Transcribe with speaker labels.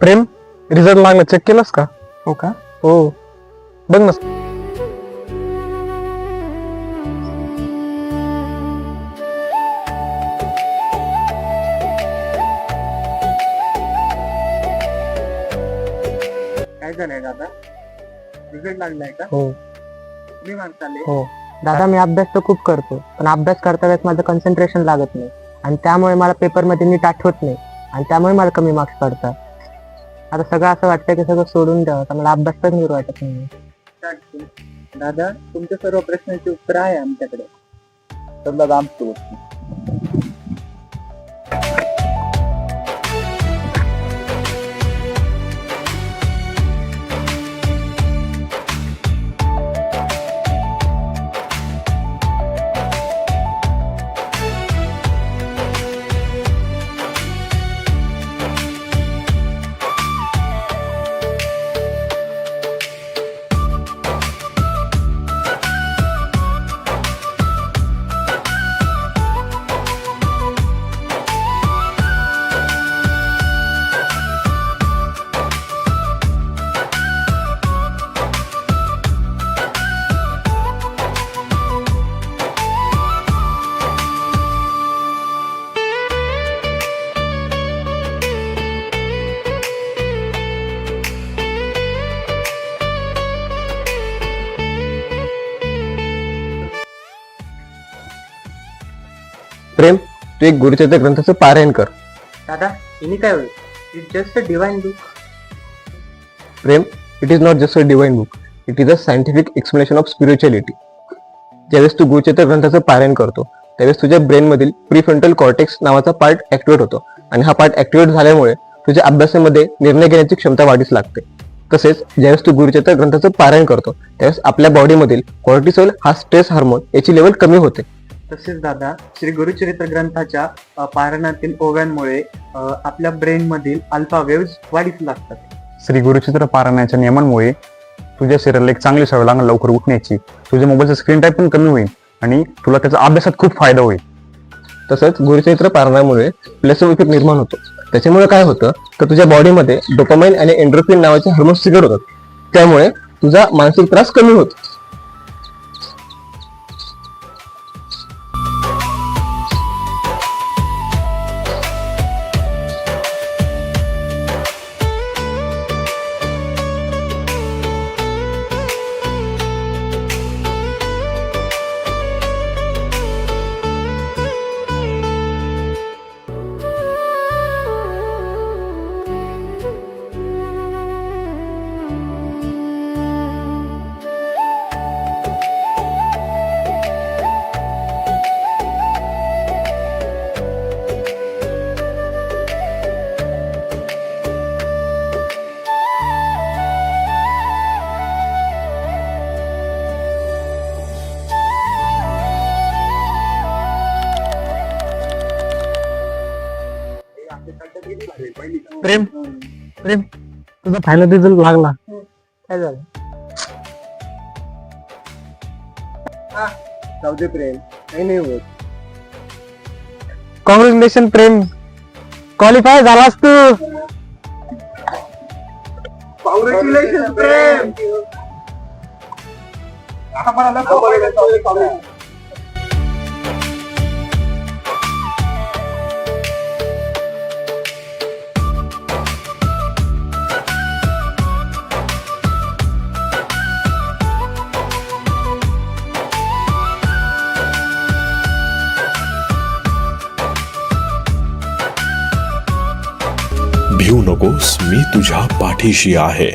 Speaker 1: प्रेम, result लागला, check केलंस का?
Speaker 2: हो का?
Speaker 1: हो, बघ ना.
Speaker 2: काय झालंय दादा? रिझल्ट लागलाय का?
Speaker 1: हो
Speaker 2: मी माणसाले
Speaker 3: हो दादा, मी अभ्यास तर खूप करतो, पण अभ्यास करता वेळेस माझं कॉन्सन्ट्रेशन लागत नाही आणि त्यामुळे मला पेपरमध्ये नीट आठवत नाही आणि त्यामुळे मला कमी मार्क्स पडतात. आता सगळं असं वाटतं की सगळं सोडून द्यावं, तर मला अभ्यास तर नीट वाटत नाही.
Speaker 2: दादा, तुमच्या सर्व प्रश्नांची उत्तर आहे आमच्याकडे. तर दादा आमची
Speaker 1: प्रेम, तू एक गुरुचरित्र ग्रंथाचं पारायण कर.
Speaker 3: दादा, हिने काय होईल? It just a divine book.
Speaker 1: Prem, it is not just a divine book, it is a scientific explanation of spirituality. ज्यावेळेस तू गुरुचरित्र ग्रंथाचं पारायण करतो त्यावेळेस तुझ्या ब्रेन मधील प्रीफ्रंटल कॉर्टेक्स नावाचा पार्ट ऍक्टिव्हेट होतो आणि हा पार्ट ऍक्टिव्हेट झाल्यामुळे तुझ्या अभ्यासामध्ये निर्णय घेण्याची क्षमता वाढीस लागते. तसेच ज्यावेळेस तू गुरुचरित्र ग्रंथाचं पारायण करतो त्यावेळेस आपल्या बॉडीमधील कॉर्टिसोल हा स्ट्रेस हार्मोन याची लेवल कमी होते.
Speaker 2: तसेच दादा, श्री गुरुचरित्र ग्रंथाच्या पारायणातील ओव्यांमुळे आपल्या ब्रेन मधील अल्फा वेव्स वाढीस लागतात.
Speaker 4: श्री गुरुचित्र पारायणाच्या नियमांमुळे तुझ्या शरीराला एक चांगली सवय लागणार लवकर उठण्याची. तुझ्या मोबाईलचा स्क्रीन टाइम पण कमी होईल आणि तुला त्याचा अभ्यासात खूप फायदा होईल.
Speaker 1: तसंच गुरुचरित्र पारायणामुळे प्लेसो इफेक्ट निर्माण होतो. त्याच्यामुळे काय होतं तर तुझ्या बॉडीमध्ये डोपामाइन आणि एंड्रोफिन नावाचे हार्मोन्स ट्रिगर होतात. त्यामुळे तुझा मानसिक त्रास कमी होतो.
Speaker 3: प्रेम, प्रेम, तुझा फायनल रिझल्ट लागला. काय झालं?
Speaker 2: जाऊ दे प्रेम, काही नाही होत.
Speaker 3: कॉंग्रॅच्युलेशन प्रेम, क्वालिफाय झालास तू.
Speaker 2: कॉंग्रॅच्युलेशन प्रेम.
Speaker 5: भिवू नकोस, मी तुझ्या पाठीशी आहे.